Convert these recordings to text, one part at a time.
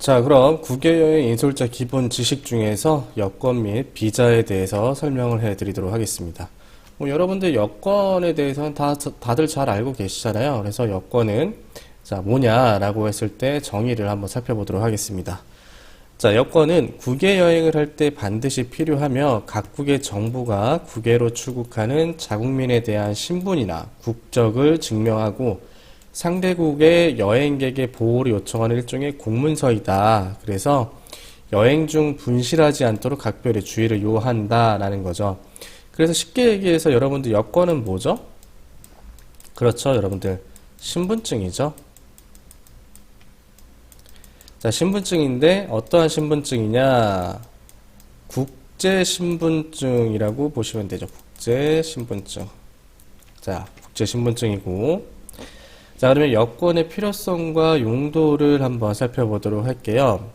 자, 그럼 국외여행 인솔자 기본 지식 중에서 여권 및 비자에 대해서 설명을 해드리도록 하겠습니다. 여러분들 여권에 대해서는 다들 잘 알고 계시잖아요. 그래서 여권은 자, 뭐냐라고 했을 때 정의를 한번 살펴보도록 하겠습니다. 자, 여권은 국외여행을 할 때 반드시 필요하며 각국의 정부가 국외로 출국하는 자국민에 대한 신분이나 국적을 증명하고 상대국의 여행객의 보호를 요청하는 일종의 공문서이다. 그래서 여행 중 분실하지 않도록 각별의 주의를 요한다라는 거죠. 그래서 쉽게 얘기해서 여러분들 여권은 뭐죠? 그렇죠, 여러분들 신분증이죠. 자, 신분증인데 어떠한 신분증이냐? 국제신분증이라고 보시면 되죠. 국제신분증. 자, 국제신분증이고, 자, 그러면 여권의 필요성과 용도를 한번 살펴보도록 할게요.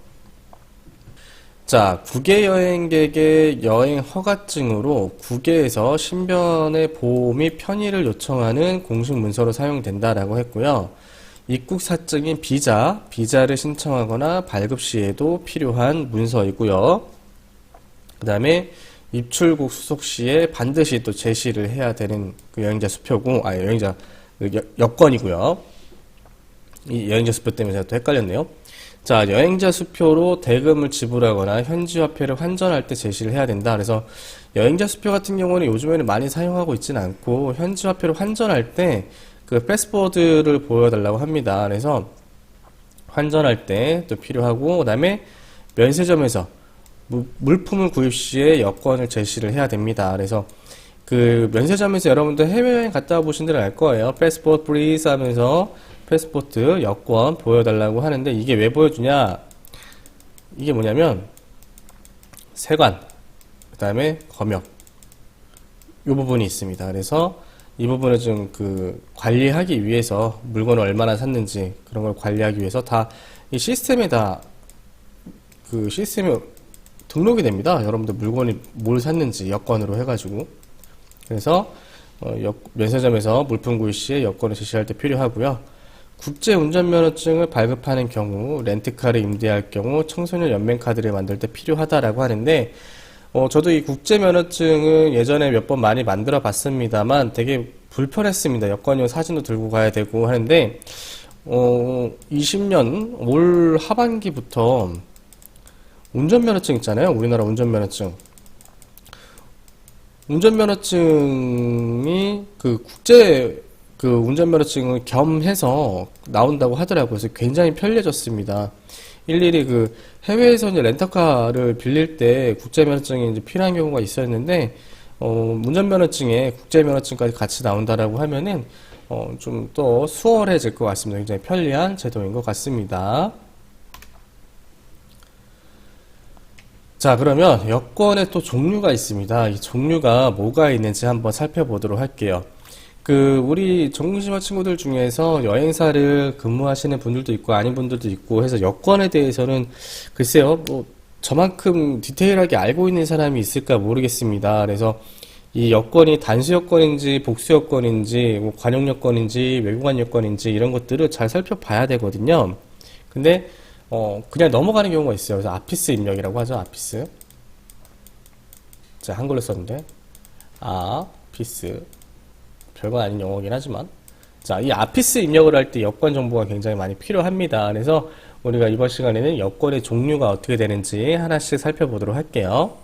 자, 국외 여행객의 여행 허가증으로 국외에서 신변의 보호 및 편의를 요청하는 공식 문서로 사용된다라고 했고요. 입국 사증인 비자를 신청하거나 발급 시에도 필요한 문서이고요. 그 다음에 입출국 수속 시에 반드시 또 제시를 해야 되는 그 여행자 수표고, 여권이고요. 이 여행자 수표 때문에 제가 또 헷갈렸네요. 자, 여행자 수표로 대금을 지불하거나 현지 화폐를 환전할 때 제시를 해야 된다. 그래서 여행자 수표 같은 경우는 요즘에는 많이 사용하고 있지는 않고 현지 화폐를 환전할 때 그 패스포드를 보여달라고 합니다. 그래서 환전할 때 또 필요하고, 그 다음에 면세점에서 물품을 구입 시에 여권을 제시를 해야 됩니다. 그래서 그 면세점에서 여러분들 해외여행 갔다 와보신 분들은 알 거예요. 패스포트 플리즈 하면서 패스포트 여권 보여달라고 하는데, 이게 왜 보여주냐? 이게 뭐냐면 세관, 그 다음에 검역, 이 부분이 있습니다. 그래서 이 부분을 좀 그 관리하기 위해서 물건을 얼마나 샀는지 그런 걸 관리하기 위해서 다 이 시스템에 시스템에 등록이 됩니다. 여러분들 물건이 뭘 샀는지 여권으로 해가지고. 그래서 면세점에서 물품 구입 시에 여권을 제시할 때 필요하고요. 국제 운전면허증을 발급하는 경우, 렌트카를 임대할 경우, 청소년 연맹카드를 만들 때 필요하다라고 하는데, 저도 이 국제면허증을 예전에 몇 번 많이 만들어 봤습니다만 되게 불편했습니다. 여권용 사진도 들고 가야 되고 하는데, 20년 올 하반기부터 운전면허증 있잖아요. 우리나라 운전면허증이 국제 운전면허증을 겸해서 나온다고 하더라고요. 그래서 굉장히 편리해졌습니다. 일일이 해외에서 이제 렌터카를 빌릴 때 국제면허증이 이제 필요한 경우가 있었는데, 운전면허증에 국제면허증까지 같이 나온다라고 하면은, 좀 더 수월해질 것 같습니다. 굉장히 편리한 제도인 것 같습니다. 자, 그러면 여권에 또 종류가 있습니다. 이 종류가 뭐가 있는지 한번 살펴보도록 할게요. 우리 전공심화 친구들 중에서 여행사를 근무하시는 분들도 있고 아닌 분들도 있고 해서 여권에 대해서는 글쎄요, 저만큼 디테일하게 알고 있는 사람이 있을까 모르겠습니다. 그래서 이 여권이 단수 여권인지 복수 여권인지 관용 여권인지 외국관 여권인지 이런 것들을 잘 살펴봐야 되거든요. 근데 그냥 넘어가는 경우가 있어요. 그래서 아피스 입력이라고 하죠. 아피스. 자, 한글로 썼는데 아피스. 별거 아닌 영어긴 하지만, 자, 이 아피스 입력을 할 때 여권 정보가 굉장히 많이 필요합니다. 그래서 우리가 이번 시간에는 여권의 종류가 어떻게 되는지 하나씩 살펴보도록 할게요.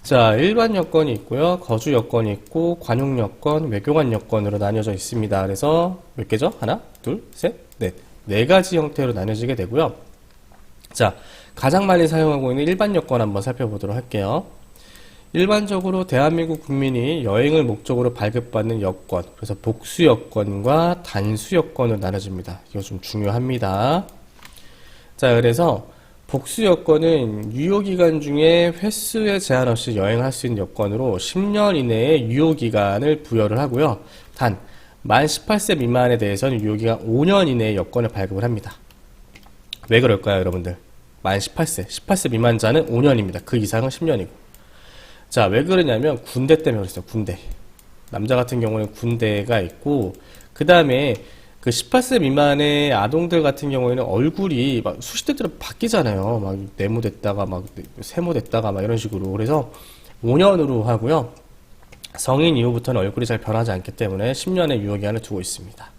자, 일반 여권이 있고요, 거주 여권이 있고, 관용 여권, 외교관 여권으로 나뉘어져 있습니다. 그래서 몇 개죠? 하나, 둘, 셋, 넷. 네 가지 형태로 나뉘어지게 되고요. 자, 가장 많이 사용하고 있는 일반 여권 한번 살펴보도록 할게요. 일반적으로 대한민국 국민이 여행을 목적으로 발급받는 여권, 그래서 복수 여권과 단수 여권으로 나눠집니다. 이거 좀 중요합니다. 자, 그래서 복수 여권은 유효기간 중에 횟수에 제한 없이 여행할 수 있는 여권으로 10년 이내의 유효기간을 부여를 하고요. 단, 만 18세 미만에 대해서는 유효기간 5년 이내의 여권을 발급을 합니다. 왜 그럴까요, 여러분들? 만 18세 미만자는 5년입니다. 그 이상은 10년이고. 자, 왜 그러냐면 군대 때문에 그랬어요. 군대. 남자 같은 경우는 군대가 있고, 그 다음에 그 18세 미만의 아동들 같은 경우에는 얼굴이 막 수시대대로 바뀌잖아요. 막 네모됐다가 막 세모됐다가 막 이런 식으로. 그래서 5년으로 하고요. 성인 이후부터는 얼굴이 잘 변하지 않기 때문에 10년의 유효기간을 두고 있습니다.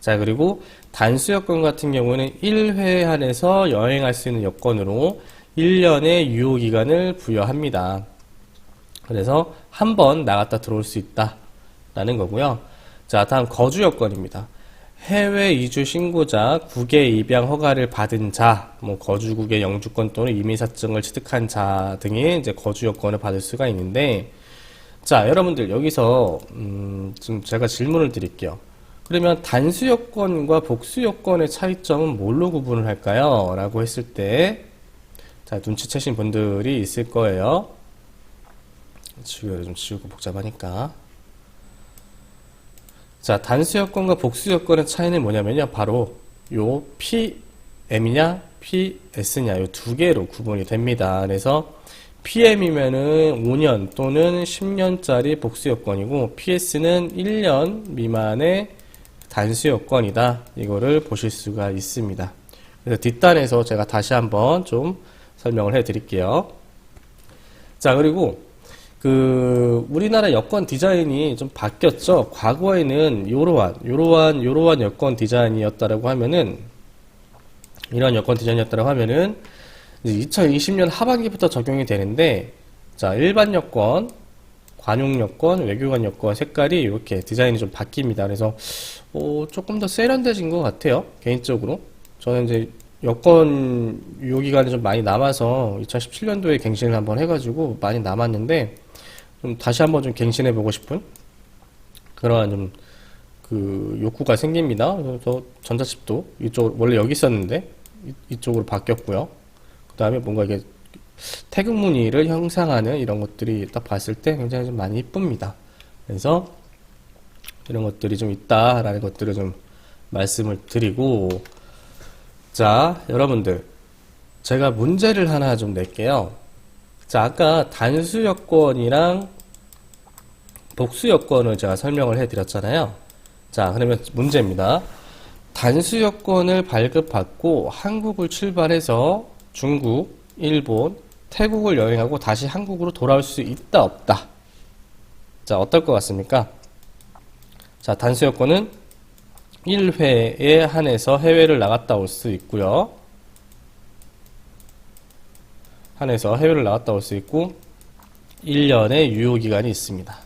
자, 그리고 단수 여권 같은 경우는 1회 한해서 여행할 수 있는 여권으로 1년의 유효기간을 부여합니다. 그래서 한 번 나갔다 들어올 수 있다라는 거고요. 자, 다음 거주 여건입니다. 해외 이주 신고자, 국외 입양 허가를 받은 자, 뭐 거주국의 영주권 또는 이민사증을 취득한 자 등이 이제 거주 여건을 받을 수가 있는데, 자, 여러분들 여기서 좀 제가 질문을 드릴게요. 그러면 단수 여건과 복수 여건의 차이점은 뭘로 구분을 할까요? 라고 했을 때, 자, 눈치채신 분들이 있을 거예요. 좀 지우고 복잡하니까. 자, 단수 여건과 복수 여건의 차이는 뭐냐면요. 바로 요 PM이냐, PS냐, 요 두 개로 구분이 됩니다. 그래서 PM이면은 5년 또는 10년짜리 복수 여건이고, PS는 1년 미만의 단수 여건이다. 이거를 보실 수가 있습니다. 그래서 뒷단에서 제가 다시 한번 좀 설명을 해 드릴게요. 자, 그리고 우리나라 여권 디자인이 좀 바뀌었죠. 과거에는 요러한 여권 디자인이었다라고 하면은, 이런 여권 디자인이었다라고 하면은, 이제 2020년 하반기부터 적용이 되는데, 자, 일반 여권, 관용 여권, 외교관 여권 색깔이 이렇게 디자인이 좀 바뀝니다. 그래서, 조금 더 세련돼진 것 같아요. 개인적으로. 저는 이제 여권 유효기간이 좀 많이 남아서 2017년도에 갱신을 한번 해가지고 많이 남았는데, 좀 다시 한번 좀 갱신해보고 싶은 그러한 좀 욕구가 생깁니다. 그래서 전자칩도 이쪽 원래 여기 있었는데 이쪽으로 바뀌었고요. 그 다음에 뭔가 이게 태극 무늬를 형상하는 이런 것들이 딱 봤을 때 굉장히 좀 많이 이쁩니다. 그래서 이런 것들이 좀 있다라는 것들을 좀 말씀을 드리고, 자, 여러분들 제가 문제를 하나 좀 낼게요. 자, 아까 단수 여건이랑 복수 여건을 제가 설명을 해드렸잖아요. 자, 그러면 문제입니다. 단수 여건을 발급받고 한국을 출발해서 중국, 일본, 태국을 여행하고 다시 한국으로 돌아올 수 있다, 없다? 자, 어떨 것 같습니까? 자, 단수 여건은 1회에 한해서 해외를 나갔다 올 수 있고요. 한해서 해외를 나갔다 올 수 있고 1년의 유효기간이 있습니다.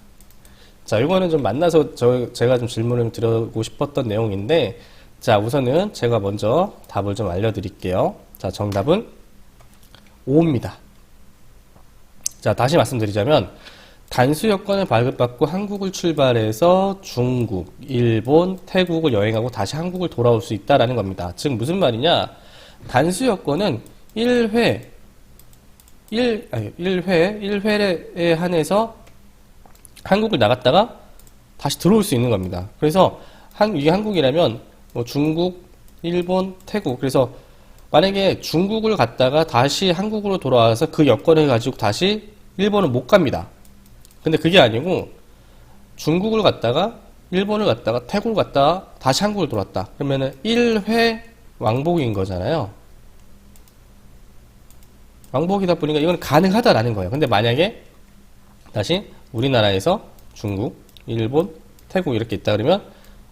자, 이거는 좀 만나서 제가 좀 질문을 드리고 싶었던 내용인데, 자, 우선은 제가 먼저 답을 좀 알려드릴게요. 자, 정답은 5입니다. 자, 다시 말씀드리자면 단수 여건을 발급받고 한국을 출발해서 중국, 일본, 태국을 여행하고 다시 한국을 돌아올 수 있다라는 겁니다. 즉 무슨 말이냐? 단수 여건은 1회에 한해서 한국을 나갔다가 다시 들어올 수 있는 겁니다. 그래서 이게 한국이라면 뭐 중국, 일본, 태국, 그래서 만약에 중국을 갔다가 다시 한국으로 돌아와서 그 여권을 가지고 다시 일본은 못 갑니다. 근데 그게 아니고 중국을 갔다가 일본을 갔다가 태국을 갔다가 다시 한국을 돌아왔다. 그러면은 1회 왕복인 거잖아요. 왕복이다 보니까 이건 가능하다라는 거예요. 근데 만약에 다시 우리나라에서 중국, 일본, 태국 이렇게 있다 그러면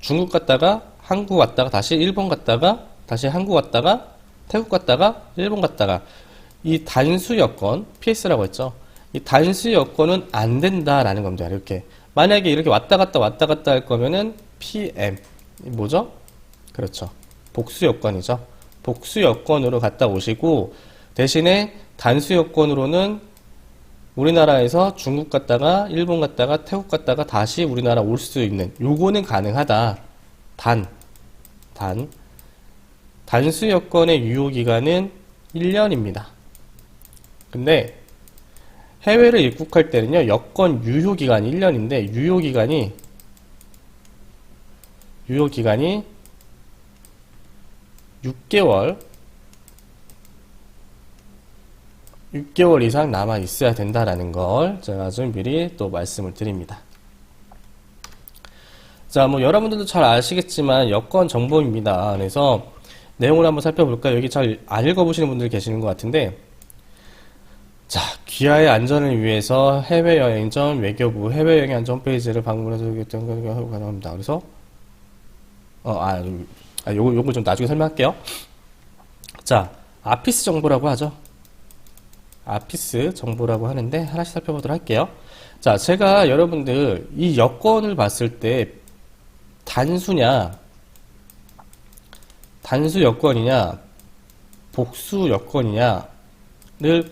중국 갔다가 한국 갔다가 다시 일본 갔다가 다시 한국 갔다가 태국 갔다가 일본 갔다가 이 단수 여건, PS라고 했죠. 이 단수 여건은 안 된다라는 겁니다. 이렇게 만약에 이렇게 왔다 갔다 할 거면은 PM 뭐죠? 그렇죠. 복수 여건이죠. 복수 여건으로 갔다 오시고 대신에 단수 여건으로는 우리나라에서 중국 갔다가 일본 갔다가 태국 갔다가 다시 우리나라 올 수 있는 요거는 가능하다. 단수 여건의 유효기간은 1년입니다. 근데 해외를 입국할 때는요, 여권 유효기간이 1년인데, 유효기간이 6개월 이상 남아 있어야 된다라는 걸 제가 좀 미리 또 말씀을 드립니다. 자, 뭐 여러분들도 잘 아시겠지만 여권 정보입니다. 그래서 내용을 한번 살펴볼까요? 여기 잘 안 읽어보시는 분들 계시는 것 같은데, 자, 귀하의 안전을 위해서 해외여행 전 외교부 해외여행 안전 홈페이지를 방문해서 하고 가능합니다. 그래서 요거 좀 나중에 설명할게요. 자, 아피스 정보라고 하죠. 아피스 정보라고 하는데 하나씩 살펴보도록 할게요. 자, 제가 여러분들 이 여권을 봤을 때 단수 여권이냐 복수 여권이냐를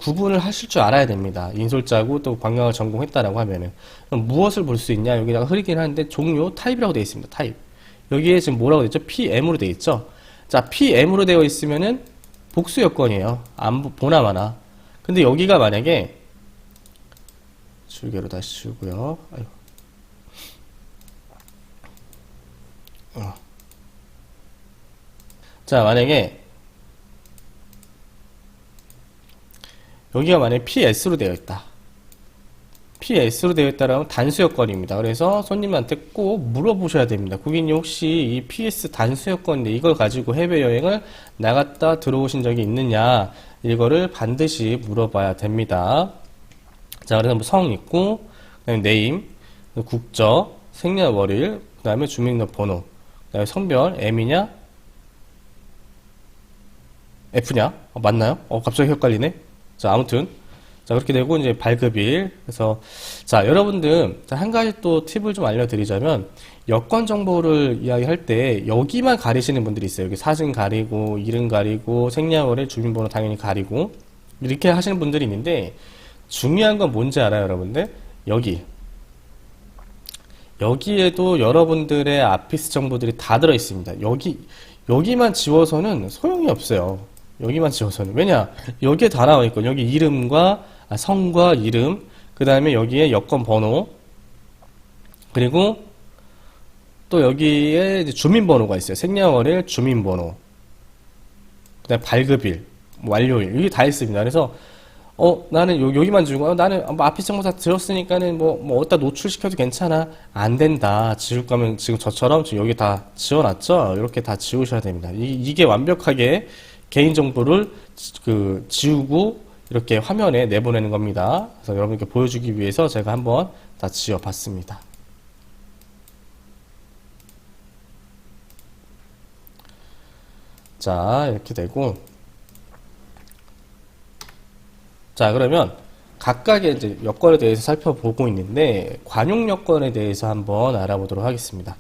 구분을 하실 줄 알아야 됩니다. 인솔자고 또 관광을 전공했다라고 하면은 그럼 무엇을 볼 수 있냐? 여기다가 흐리긴 하는데 종료 타입이라고 되어 있습니다. 타입. 여기에 지금 뭐라고 되어 있죠? PM으로 되어 있죠. 자, PM으로 되어 있으면은 복수 여권이에요. 보나마나. 근데 여기가 만약에 줄개로 다시 지우고요. 아이고. 자, 만약에 여기가 만약에 PS로 되어 있다. PS로 되어 있다라면 단수 여권입니다. 그래서 손님한테 꼭 물어보셔야 됩니다. 고객님 혹시 이 PS 단수 여권인데 이걸 가지고 해외여행을 나갔다 들어오신 적이 있느냐, 이거를 반드시 물어봐야 됩니다. 자, 그래서 뭐 성 있고, 그다음에 네임, 국적, 생년월일, 그 다음에 주민등록번호, 그 다음에 성별, M이냐, F냐? 맞나요? 갑자기 헷갈리네. 자, 아무튼 자, 그렇게 되고 이제 발급일. 그래서 자, 여러분들 한 가지 또 팁을 좀 알려드리자면, 여권 정보를 이야기할 때 여기만 가리시는 분들이 있어요. 여기 사진 가리고 이름 가리고 생년월일 주민번호 당연히 가리고 이렇게 하시는 분들이 있는데, 중요한 건 뭔지 알아요, 여러분들? 여기에도 여러분들의 아피스 정보들이 다 들어 있습니다. 여기만 지워서는 소용이 없어요. 여기만 지워서는. 왜냐? 여기에 다 나와 있거든요. 여기 이름과 성과 이름, 그 다음에 여기에 여권 번호, 그리고 또 여기에 이제 주민번호가 있어요. 생년월일, 주민번호, 그 다음에 발급일, 완료일, 이게 다 있습니다. 그래서 나는 여기만 지우고, 나는 뭐 아피스 정보 다 들었으니까는 뭐 어디다 노출시켜도 괜찮아. 안 된다. 지울 거면 지금 저처럼 지금 여기 다 지워놨죠? 이렇게 다 지우셔야 됩니다. 이게 완벽하게 개인정보를 지우고 이렇게 화면에 내보내는 겁니다. 그래서 여러분께 보여주기 위해서 제가 한번 다 지워봤습니다. 자, 이렇게 되고, 자, 그러면 각각의 이제 여건에 대해서 살펴보고 있는데, 관용 여건에 대해서 한번 알아보도록 하겠습니다.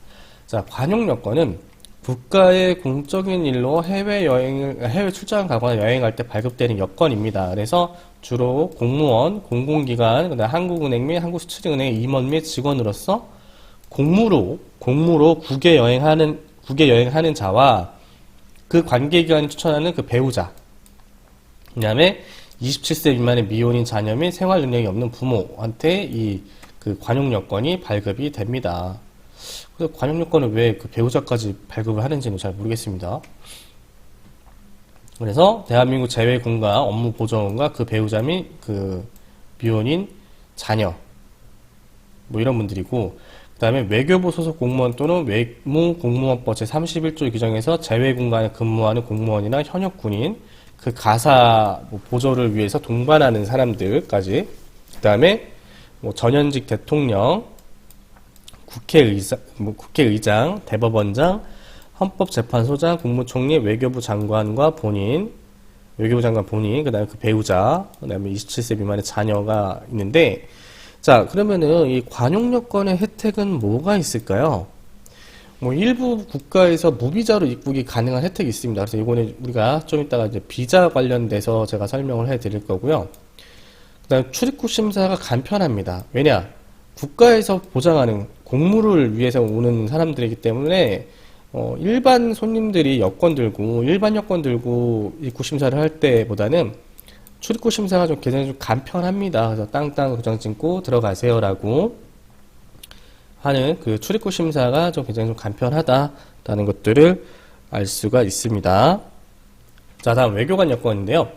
자, 관용 여건은 국가의 공적인 일로 해외 출장을 가거나 여행할 때 발급되는 여건입니다. 그래서 주로 공무원, 공공기관, 그다음 한국은행 및 한국수출은행 임원 및 직원으로서 공무로 국외 여행하는 자와 그 관계기관이 추천하는 그 배우자, 그 다음에 27세 미만의 미혼인 자녀 및 생활 능력이 없는 부모한테 그 관용 여건이 발급이 됩니다. 그래서 관용 여건을 왜 그 배우자까지 발급을 하는지는 잘 모르겠습니다. 그래서 대한민국 재외군과 업무보조원과 그 배우자 및 그 미혼인 자녀, 뭐 이런 분들이고, 그 다음에 외교부 소속 공무원 또는 외무공무원법 제31조 규정에서 재외군간에 근무하는 공무원이나 현역 군인, 그 가사 보조를 위해서 동반하는 사람들까지, 그 다음에 뭐 전현직 대통령, 국회의장, 대법원장, 헌법재판소장, 국무총리, 외교부 장관과 본인, 그 다음에 그 배우자, 그 다음에 27세 미만의 자녀가 있는데, 자, 그러면은 이 관용 여건의 혜택은 뭐가 있을까요? 뭐 일부 국가에서 무비자로 입국이 가능한 혜택이 있습니다. 그래서 이거는 우리가 좀 이따가 이제 비자 관련돼서 제가 설명을 해 드릴 거고요. 그다음 출입국 심사가 간편합니다. 왜냐? 국가에서 보장하는 공무를 위해서 오는 사람들이기 때문에 일반 손님들이 일반 여권 들고 입국 심사를 할 때보다는 출입국 심사가 굉장히 좀 간편합니다. 그래서 땅땅 도장 찍고 들어가세요라고 하는 그 출입국 심사가 굉장히 좀 간편하다라는 것들을 알 수가 있습니다. 자, 다음 외교관 여건인데요.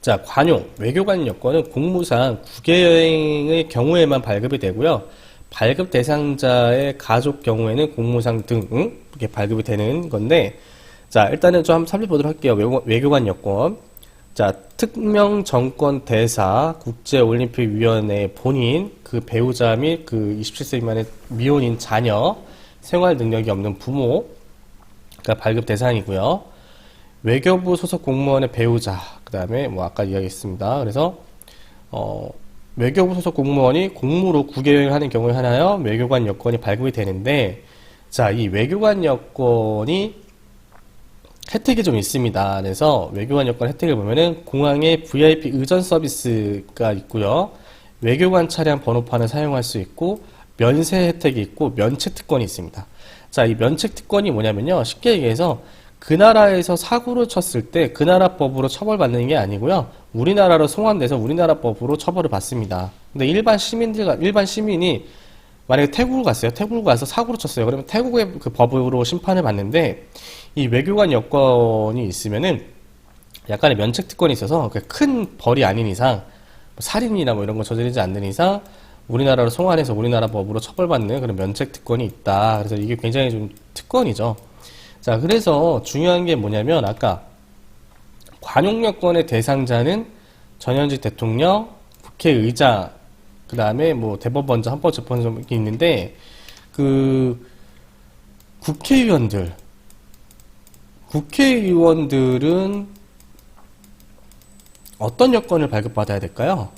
자, 관용 외교관 여건은 공무상 국외여행의 경우에만 발급이 되고요. 발급 대상자의 가족 경우에는 공무상 등 이렇게 발급이 되는 건데, 자, 일단은 좀 한번 살펴보도록 할게요. 외교관 여권. 자, 특명 정권 대사, 국제올림픽위원회 본인, 그 배우자 및 그 27세 미만의 미혼인 자녀, 생활 능력이 없는 부모가 발급 대상이고요. 외교부 소속 공무원의 배우자, 그 다음에 뭐 아까 이야기했습니다. 그래서 외교부 소속 공무원이 공무로 구개를 하는 경우에 하나요, 외교관 여권이 발급이 되는데, 자, 이 외교관 여권이 혜택이 좀 있습니다. 그래서 외교관 여권 혜택을 보면은 공항에 VIP 의전 서비스가 있고요. 외교관 차량 번호판을 사용할 수 있고, 면세 혜택이 있고, 면책 특권이 있습니다. 자, 이 면책 특권이 뭐냐면요, 쉽게 얘기해서 그 나라에서 사고를 쳤을 때 그 나라 법으로 처벌받는 게 아니고요, 우리나라로 송환돼서 우리나라 법으로 처벌을 받습니다. 근데 일반 시민이 만약에 태국을 갔어요. 태국을 가서 사고를 쳤어요. 그러면 태국의 그 법으로 심판을 받는데, 이 외교관 여권이 있으면은 약간의 면책 특권이 있어서 큰 벌이 아닌 이상, 뭐 살인이나 뭐 이런 거 저지르지 않는 이상 우리나라로 송환해서 우리나라 법으로 처벌받는 그런 면책 특권이 있다. 그래서 이게 굉장히 좀 특권이죠. 자, 그래서 중요한 게 뭐냐면, 아까 관용 여권의 대상자는 전현직 대통령, 국회의장, 그 다음에 뭐 대법원장, 헌법재판소가 있는데, 그 국회의원들은 어떤 여건을 발급받아야 될까요?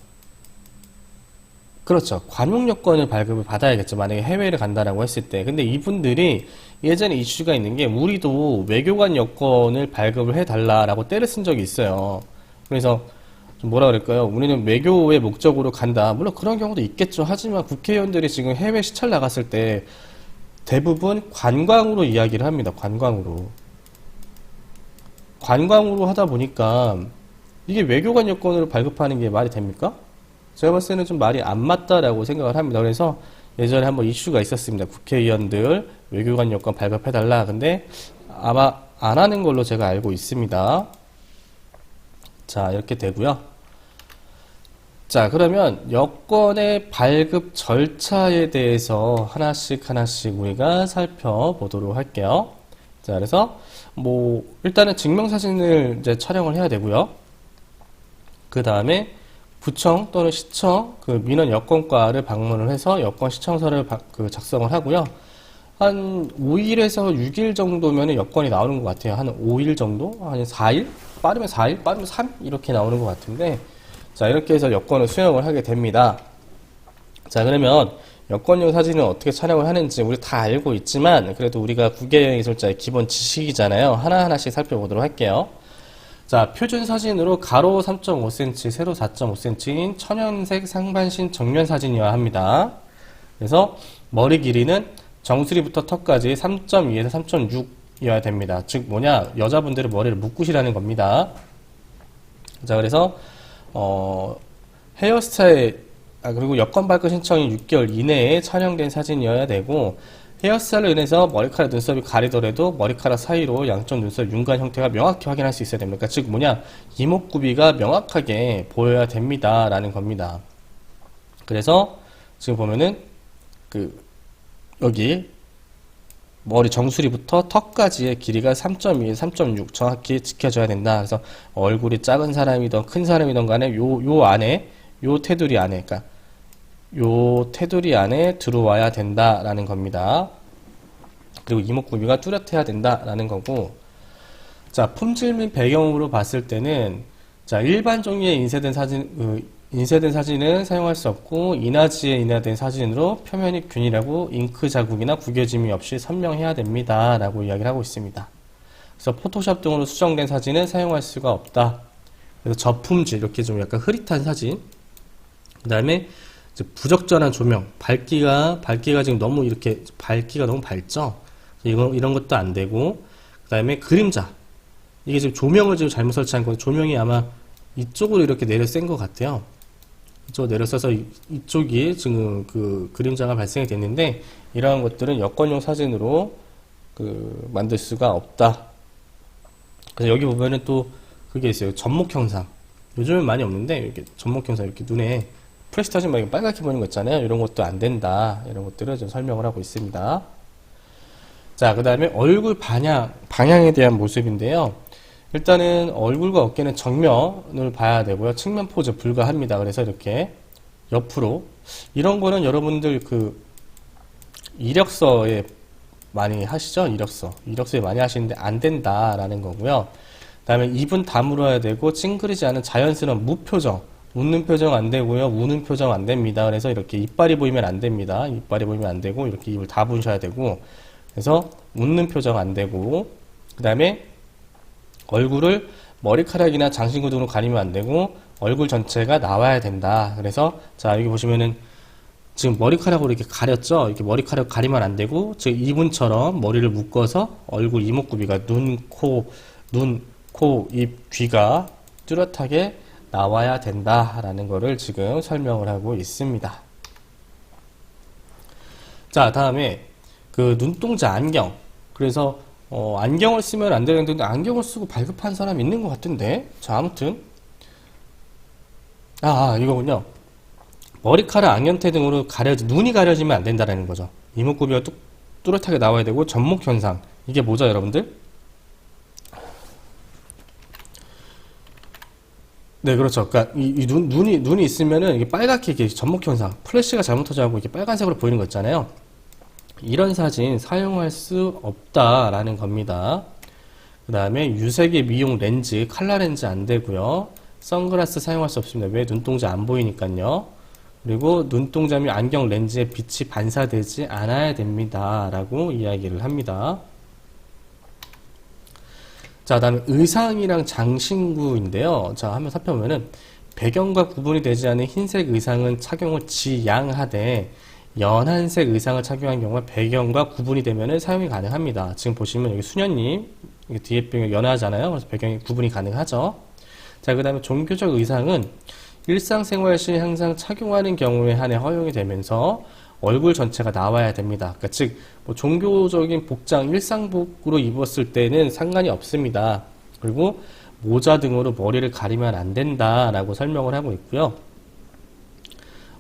그렇죠. 관용 여건을 발급을 받아야겠죠. 만약에 해외를 간다라고 했을 때. 근데 이분들이 예전에 이슈가 있는 게, 우리도 외교관 여건을 발급을 해달라라고 때를 쓴 적이 있어요. 그래서 좀 뭐라 그럴까요? 우리는 외교의 목적으로 간다. 물론 그런 경우도 있겠죠. 하지만 국회의원들이 지금 해외 시찰 나갔을 때 대부분 관광으로 이야기를 합니다. 관광으로 하다 보니까 이게 외교관 여건으로 발급하는 게 말이 됩니까? 제가 봤을 때는 좀 말이 안 맞다라고 생각을 합니다. 그래서 예전에 한번 이슈가 있었습니다. 국회의원들 외교관 여권 발급해달라. 근데 아마 안 하는 걸로 제가 알고 있습니다. 자, 이렇게 되고요. 자, 그러면 여권의 발급 절차에 대해서 하나씩 우리가 살펴보도록 할게요. 자, 그래서 뭐 일단은 증명사진을 이제 촬영을 해야 되고요. 그 다음에 구청 또는 시청 그 민원 여건과를 방문을 해서 여건 시청서를 작성을 하고요. 한 5일에서 6일 정도면 여건이 나오는 것 같아요. 한 5일 정도? 한 4일? 빠르면 4일? 빠르면 3일? 이렇게 나오는 것 같은데, 자, 이렇게 해서 여건을 수령을 하게 됩니다. 자, 그러면 여권용 사진을 어떻게 촬영을 하는지 우리 다 알고 있지만, 그래도 우리가 국외여행기술자의 기본 지식이잖아요. 하나하나씩 살펴보도록 할게요. 자, 표준 사진으로 가로 3.5cm, 세로 4.5cm인 천연색 상반신 정면 사진이어야 합니다. 그래서 머리 길이는 정수리부터 턱까지 3.2에서 3.6이어야 됩니다. 즉 뭐냐, 여자분들은 머리를 묶으시라는 겁니다. 자, 그래서 헤어스타일, 그리고 여권 발급 신청이 6개월 이내에 촬영된 사진이어야 되고, 헤어스타일로 인해서 머리카락, 눈썹이 가리더라도 머리카락 사이로 양쪽 눈썹 윤곽 형태가 명확히 확인할 수 있어야 됩니다. 그러니까 즉 뭐냐, 이목구비가 명확하게 보여야 됩니다 라는 겁니다. 그래서 지금 보면은 여기 머리 정수리부터 턱까지의 길이가 3.2에서 3.6 정확히 지켜져야 된다. 그래서 얼굴이 작은 사람이든 큰 사람이든 간에 요 안에, 요 테두리 안에, 그러니까 요 테두리 안에 들어와야 된다라는 겁니다. 그리고 이목구비가 뚜렷해야 된다라는 거고, 자, 품질 및 배경으로 봤을 때는, 자, 일반 종류의 인쇄된 사진은 사용할 수 없고, 인화지에 인화된 사진으로 표면이 균일하고 잉크 자국이나 구겨짐이 없이 선명해야 됩니다 라고 이야기를 하고 있습니다. 그래서 포토샵 등으로 수정된 사진은 사용할 수가 없다. 그래서 저품질, 이렇게 좀 약간 흐릿한 사진, 그 다음에 부적절한 조명, 밝기가 지금 너무 이렇게 밝기가 너무 밝죠. 이런 것도 안 되고, 그 다음에 그림자, 이게 지금 조명을 지금 잘못 설치한 건데, 조명이 아마 이쪽으로 이렇게 내려 센 것 같아요. 이쪽으로 내려 써서 이쪽이 지금 그 그림자가 발생이 됐는데, 이러한 것들은 여권용 사진으로 만들 수가 없다. 그래서 여기 보면은 또 그게 있어요. 접목 형상. 요즘은 많이 없는데, 이렇게 접목 형상, 이렇게 눈에 프레시 터지면 이렇게 빨갛게 보이는 거 있잖아요. 이런 것도 안 된다. 이런 것들을 좀 설명을 하고 있습니다. 자, 그 다음에 얼굴 방향에 대한 모습인데요. 일단은 얼굴과 어깨는 정면을 봐야 되고요. 측면 포즈 불가합니다. 그래서 이렇게 옆으로. 이런 거는 여러분들 그 이력서에 많이 하시죠? 이력서에 많이 하시는데 안 된다라는 거고요. 그 다음에 입은 다물어야 되고 찡그리지 않은 자연스러운 무표정. 웃는 표정 안 되고요. 우는 표정 안 됩니다. 그래서 이렇게 이빨이 보이면 안 됩니다. 이빨이 보이면 안 되고 이렇게 입을 다무셔야 되고 그래서 웃는 표정 안 되고 그 다음에 얼굴을 머리카락이나 장신구 등으로 가리면 안 되고 얼굴 전체가 나와야 된다. 그래서 자 여기 보시면은 지금 머리카락으로 이렇게 가렸죠? 이렇게 머리카락 가리면 안 되고 즉 이분처럼 머리를 묶어서 얼굴 이목구비가 눈, 코, 입, 귀가 뚜렷하게 나와야 된다라는 거를 지금 설명을 하고 있습니다. 자, 다음에 그 눈동자 안경. 그래서 안경을 쓰면 안 되는데 안경을 쓰고 발급한 사람 있는 것 같은데. 자, 아무튼 이거군요. 머리카락, 안경테 등으로 눈이 가려지면 안 된다는 거죠. 이목구비가 뚜렷하게 나와야 되고 접목 현상. 이게 뭐죠, 여러분들? 네, 그렇죠. 그러니까 눈이 있으면은 이게 빨갛게 이게 접목 현상, 플래시가 잘못하자고 이렇게 빨간색으로 보이는 거 있잖아요. 이런 사진 사용할 수 없다라는 겁니다. 그 다음에 유색의 미용 렌즈, 칼라 렌즈 안 되고요. 선글라스 사용할 수 없습니다. 왜? 눈동자 안 보이니까요. 그리고 눈동자 및 안경 렌즈에 빛이 반사되지 않아야 됩니다. 라고 이야기를 합니다. 자, 다음에 의상이랑 장신구인데요. 자, 한번 살펴보면은 배경과 구분이 되지 않은 흰색 의상은 착용을 지양하되 연한색 의상을 착용한 경우에 배경과 구분이 되면은 사용이 가능합니다. 지금 보시면 여기 수녀님 뒤에 배경이 연하잖아요. 그래서 배경이 구분이 가능하죠. 자, 그 다음에 종교적 의상은 일상생활 시 항상 착용하는 경우에 한해 허용이 되면서 얼굴 전체가 나와야 됩니다. 그러니까 즉 종교적인 복장, 일상복으로 입었을 때는 상관이 없습니다. 그리고 모자 등으로 머리를 가리면 안 된다라고 설명을 하고 있고요.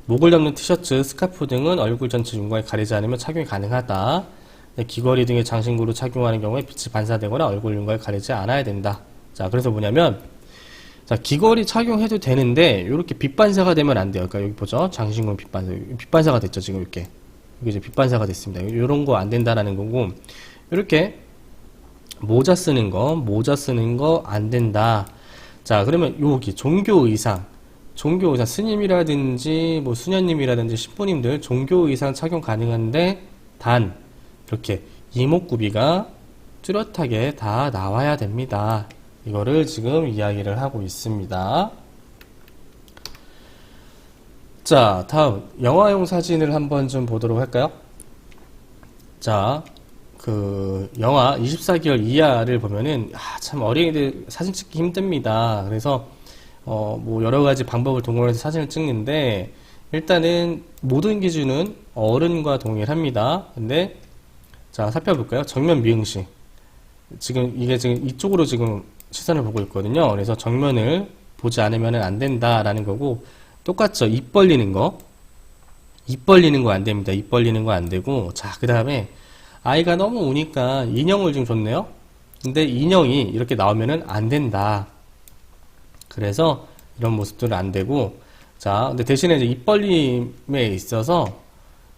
목을 덮는 티셔츠, 스카프 등은 얼굴 전체 윤곽에 가리지 않으면 착용이 가능하다. 귀걸이 등의 장신구로 착용하는 경우에 빛이 반사되거나 얼굴 윤곽에 가리지 않아야 된다. 자, 그래서 뭐냐면 자, 귀걸이 착용해도 되는데 이렇게 빛 반사가 되면 안 돼요. 그러니까 여기 보죠. 장신구는 빛 반사가 됐죠. 지금 이렇게 이제 빛 반사가 됐습니다. 이런 거 안 된다라는 거고 이렇게 모자 쓰는 거 안 된다. 자, 그러면 여기 종교 의상 스님이라든지 뭐 수녀님이라든지 신부님들 종교 의상 착용 가능한데 단 이렇게 이목구비가 뚜렷하게 다 나와야 됩니다. 이거를 지금 이야기를 하고 있습니다. 자, 다음 영화용 사진을 한번 좀 보도록 할까요? 자, 그 영화 24개월 이하를 보면은 참 어린이들 사진 찍기 힘듭니다. 그래서 뭐 여러 가지 방법을 동원해서 사진을 찍는데 일단은 모든 기준은 어른과 동일합니다. 근데 자, 살펴볼까요? 정면 미응시. 지금 이게 지금 이쪽으로 지금 시선을 보고 있거든요. 그래서 정면을 보지 않으면 안 된다라는 거고 똑같죠. 입 벌리는 거 안 됩니다. 입 벌리는 거 안 되고 자, 그 다음에 아이가 너무 우니까 인형을 좀 줬네요. 근데 인형이 이렇게 나오면은 안 된다. 그래서 이런 모습들은 안 되고 자, 근데 대신에 이제 입 벌림에 있어서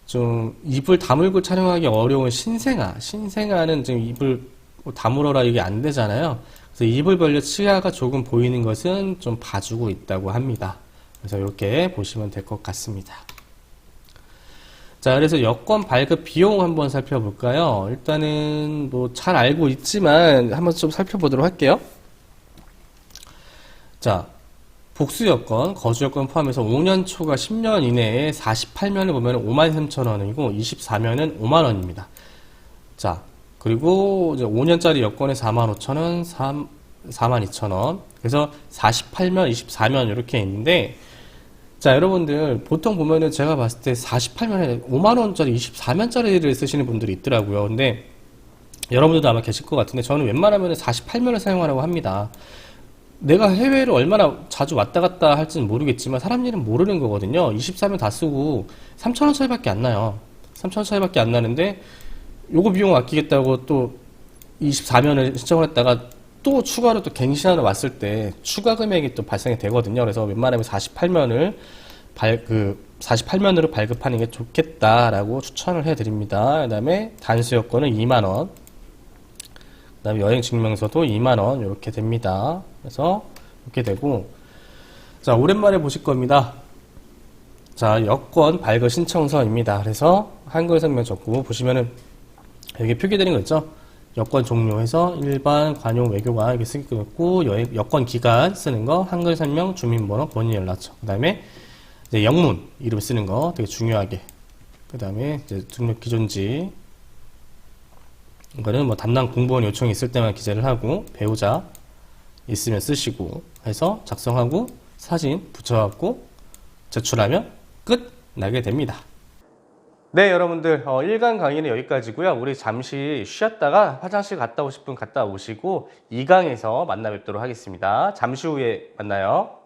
좀 입을 다물고 촬영하기 어려운 신생아는 지금 입을 다물어라 이게 안 되잖아요. 그래서 입을 벌려 치아가 조금 보이는 것은 좀 봐주고 있다고 합니다. 그래서 이렇게 보시면 될 것 같습니다. 자, 그래서 여권 발급 비용 한번 살펴볼까요? 일단은 뭐 잘 알고 있지만 한번 좀 살펴보도록 할게요. 자, 복수 여권, 거주 여권 포함해서 5년 초과 10년 이내에 48면을 보면 53,000원이고 24면은 5만원입니다. 자, 그리고 이제 5년짜리 여권에 45,000원, 42,000원. 그래서 48면, 24면 이렇게 있는데 자, 여러분들 보통 보면은 제가 봤을 때 48면에 5만원짜리 24면짜리를 쓰시는 분들이 있더라고요. 근데 여러분들도 아마 계실 것 같은데 저는 웬만하면 48면을 사용하라고 합니다. 내가 해외를 얼마나 자주 왔다 갔다 할지는 모르겠지만 사람 일은 모르는 거거든요. 24면 다 쓰고 3,000원 차이밖에 안 나요. 3,000원 차이밖에 안 나는데 요거 비용 아끼겠다고 또 24면을 신청을 했다가 또 추가로 또 갱신하러 왔을 때 추가 금액이 또 발생이 되거든요. 그래서 웬만하면 48면으로 발급하는 게 좋겠다라고 추천을 해드립니다. 그 다음에 단수 여권은 2만원, 그 다음에 여행 증명서도 2만원 이렇게 됩니다. 그래서 이렇게 되고, 자, 오랜만에 보실 겁니다. 자, 여권 발급 신청서입니다. 그래서 한글 설명 적고 보시면은 여기 표기되는 거 있죠? 여권 종료해서 일반, 관용, 외교관 이렇게 쓰기도 있고, 여권 기간 쓰는 거, 한글 설명, 주민번호, 본인 연락처. 그 다음에 이제 영문 이름 쓰는 거 되게 중요하게. 그 다음에 이제 등록 기존지. 이거는 뭐 담당 공무원 요청이 있을 때만 기재를 하고, 배우자 있으면 쓰시고 해서 작성하고 사진 붙여갖고 제출하면 끝 나게 됩니다. 네, 여러분들 1강 강의는 여기까지고요. 우리 잠시 쉬었다가 화장실 갔다 오실 분 갔다 오시고 2강에서 만나 뵙도록 하겠습니다. 잠시 후에 만나요.